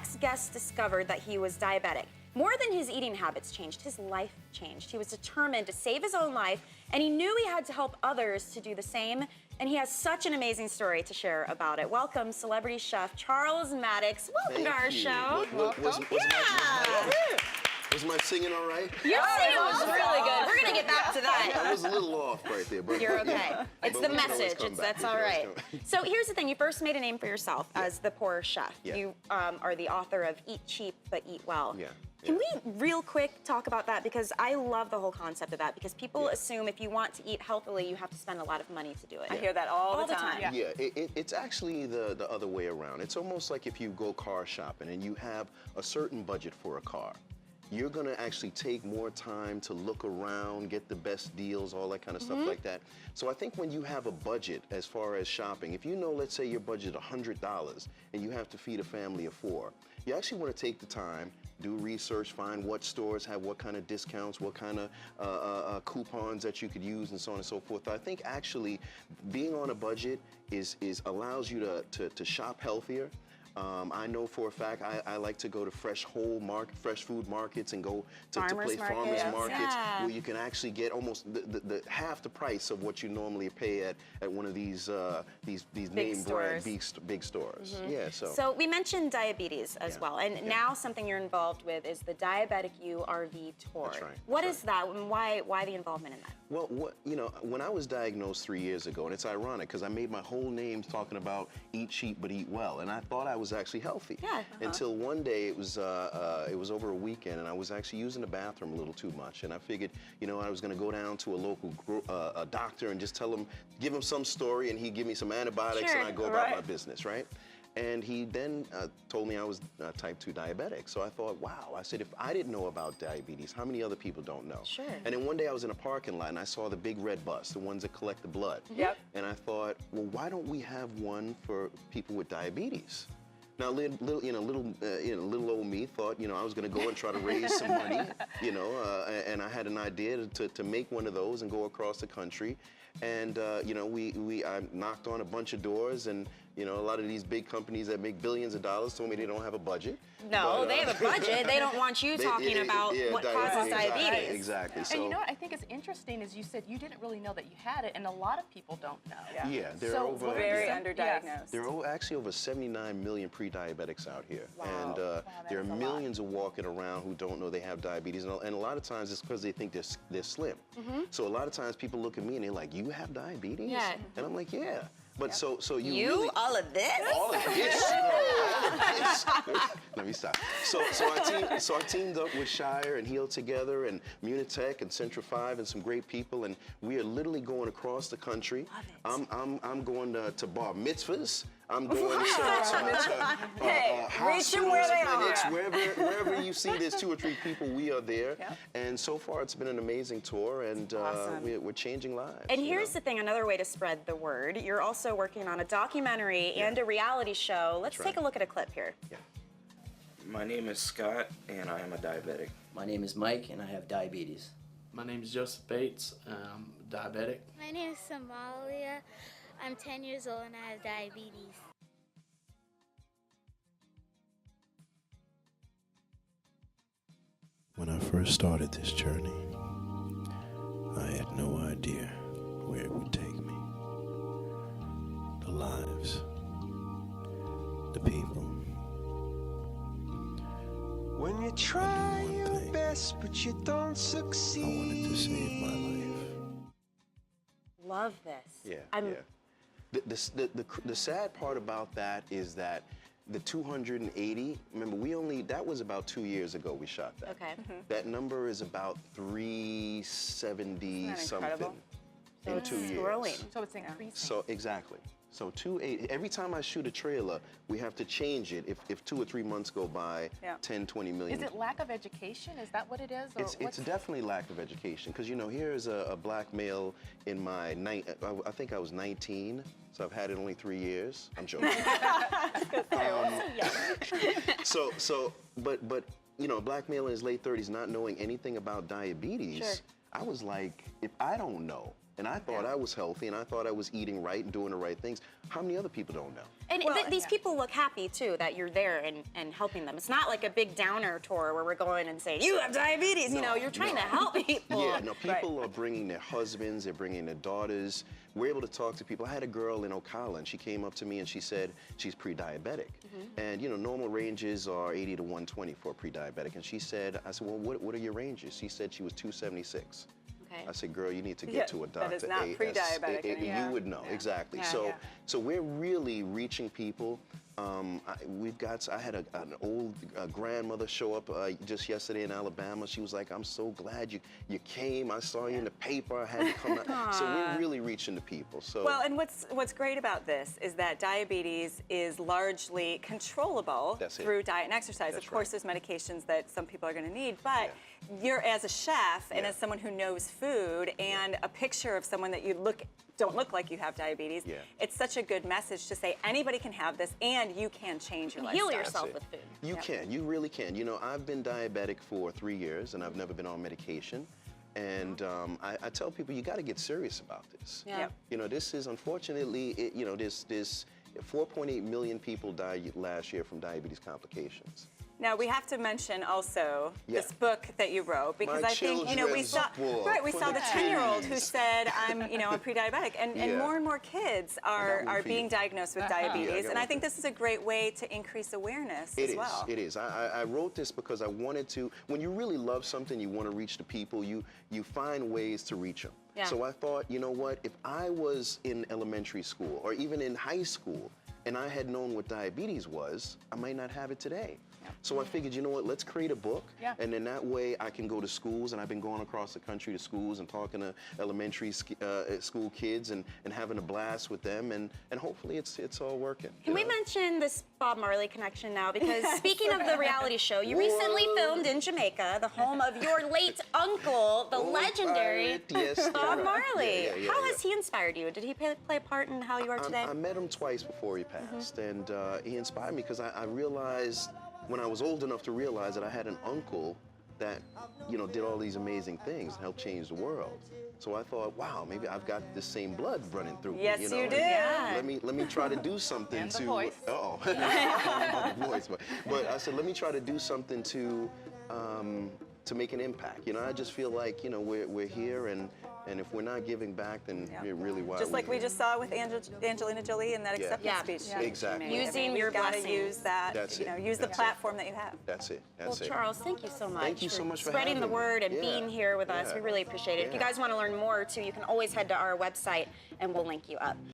next guest discovered that he was diabetic, more than his eating habits changed, his life changed. He was determined to save his own life, and he knew he had to help others to do the same, and he has such an amazing story to share about it. Welcome, celebrity chef Charles Mattocks. Welcome to our show. Was my singing all right? Your singing was really good. We're gonna get back to that. I was a little off right there, but you're okay. Yeah. It's But the message. That's all right. So here's the thing. You first made a name for yourself as the poor chef. Yeah. You are the author of Eat Cheap But Eat Well. Yeah. Can we real quick talk about that? Because I love the whole concept of that, because people assume if you want to eat healthily, you have to spend a lot of money to do it. I hear that all the time. Yeah, it's actually the other way around. It's almost like if you go car shopping and you have a certain budget for a car. You're gonna actually take more time to look around, get the best deals, all that kind of stuff like that. So I think when you have a budget as far as shopping, if you know, let's say your budget $100 and you have to feed a family of 4, you actually wanna take the time, do research, find what stores have what kind of discounts, what kind of coupons that you could use, and so on and so forth. I think actually being on a budget allows you to shop healthier. I know for a fact I like to go to fresh food markets and go to farmers markets where you can actually get almost the half the price of what you normally pay at one of these name brand big stores. Yeah. So we mentioned diabetes as well, and now something you're involved with is the Diabetic You RV Tour. That's right. What is that, and why the involvement in that? Well, when I was diagnosed 3 years ago, and it's ironic because I made my whole name talking about eat cheap but eat well, and I thought I was actually healthy. Yeah. Until one day it was over a weekend, and I was actually using the bathroom a little too much, and I figured, I was going to go down to a local doctor and just give him some story, and he'd give me some antibiotics, and I'd go about my business, right? And he then told me I was type 2 diabetic. So I thought, wow. I said, if I didn't know about diabetes, how many other people don't know? Sure. And then one day I was in a parking lot and I saw the big red bus, the ones that collect the blood. Yep. And I thought, well, why don't we have one for people with diabetes? Now, little old me thought, I was going to go and try to raise some money, and I had an idea to make one of those and go across the country. And, I knocked on a bunch of doors, and, a lot of these big companies that make billions of dollars told me they don't have a budget. No, but, they have a budget. They don't want you talking about what causes diabetes. Exactly. And what I think is interesting is you said you didn't really know that you had it, and a lot of people don't know. Yeah, there are very underdiagnosed. There are actually over 79 million pre-diabetics out here. Wow. And there are millions of walking around who don't know they have diabetes. And a lot of times it's because they think they're slim. So a lot of times people look at me and they're like, you have diabetes? Yeah. And I'm like, yeah. But so you really, all of this? All of this? Let me stop. So I teamed up with Shire and Heal Together and Munitech and Centra 5 and some great people, and we are literally going across the country. Love it. I'm going to bar mitzvahs. I'm going to reach them where they clinics, are. wherever you see there's 2 or 3 people, we are there. Yep. And so far, it's been an amazing tour, and we're changing lives. And here's the thing, another way to spread the word. You're also working on a documentary and a reality show. Let's take a look at a clip here. Yeah. My name is Scott, and I am a diabetic. My name is Mike, and I have diabetes. My name is Joseph Bates. I'm diabetic. My name is Somalia. I'm 10 years old and I have diabetes. When I first started this journey, I had no idea where it would take me. The lives, the people. When you try your best, but you don't succeed. I wanted to save my life. Love this. Yeah. The sad part about that is that the 280, remember that was about 2 years ago we shot that. Okay. That number is about 370 something in 2 years. Growing. So it's increasing. So exactly. So 280, every time I shoot a trailer, we have to change it if 2 or 3 months go by, 10, 20 million. Is it lack of education? Is that what it is? Or it's definitely lack of education, because here is a black male in my, I think I was 19, so I've had it only 3 years. I'm joking. But a black male in his late 30s not knowing anything about diabetes, I was like, if I don't know, And I thought I was healthy, and I thought I was eating right and doing the right things. How many other people don't know? And these people look happy too that you're there and helping them. It's not like a big downer tour where we're going and saying, you have diabetes. You know, you're trying to help people. Yeah, no, people are bringing their husbands, they're bringing their daughters. We're able to talk to people. I had a girl in Ocala, and she came up to me and she said she's pre-diabetic. And, you know, normal ranges are 80 to 120 for a pre-diabetic. And she said, I said, well, what are your ranges? She said she was 276. Okay. I said, girl, you need to get to a doctor. That is not pre-diabetic anymore. You would know, exactly. Yeah. So we're really reaching people. I had an old grandmother show up just yesterday in Alabama. She was like, I'm so glad you came. I saw you in the paper. I had to come out. So we're really reaching the people. So well, and what's great about this is that diabetes is largely controllable through diet and exercise. Of course, there's medications that some people are going to need, but you're, as a chef and as someone who knows food, and a picture of someone that you don't look like you have diabetes, it's such a good message to say anybody can have this and you can change your lifestyle. Heal yourself with food. You can. You really can. You know, I've been diabetic for 3 years, and I've never been on medication. And I tell people, you got to get serious about this. Yeah. You know, this is, unfortunately, you know, this 4.8 million people died last year from diabetes complications. Now we have to mention also this book that you wrote, because My I think, you know, we saw the 10-year-old who said, I'm pre-diabetic, and more kids are being diagnosed with diabetes, and I think this is a great way to increase awareness as well. It is. I wrote this because I wanted to. When you really love something, you want to reach the people. You find ways to reach them. Yeah. So I thought, you know what? If I was in elementary school or even in high school, and I had known what diabetes was, I might not have it today. So I figured, you know what, let's create a book, and then that way I can go to schools, and I've been going across the country to schools and talking to elementary school kids and having a blast with them, and hopefully it's all working. Can we mention this Bob Marley connection now? Because speaking of the reality show, you recently filmed in Jamaica, the home of your late uncle, the legendary Bob Marley. How has he inspired you? Did he play a part in how you are today? I met him twice before he passed, and he inspired me because I realized, when I was old enough to realize, that I had an uncle that, you know, did all these amazing things and helped change the world. So I thought, wow, maybe I've got the same blood running through me. Yes, you know? you do. Let me try to do something and to. The voice. The voice. But I said, let me try to do something to make an impact. You know, I just feel like, you know, we're here, and if we're not giving back, then we're really why. Just like we just saw with Angelina Jolie in that acceptance speech. Exactly. Using your blessing. Use that. Use the platform that you have. That's it. Well, Charles, thank you so much. Thank you so much for spreading the having me. word and being here with us. We really appreciate it. If you guys want to learn more, too, you can always head to our website, and we'll link you up.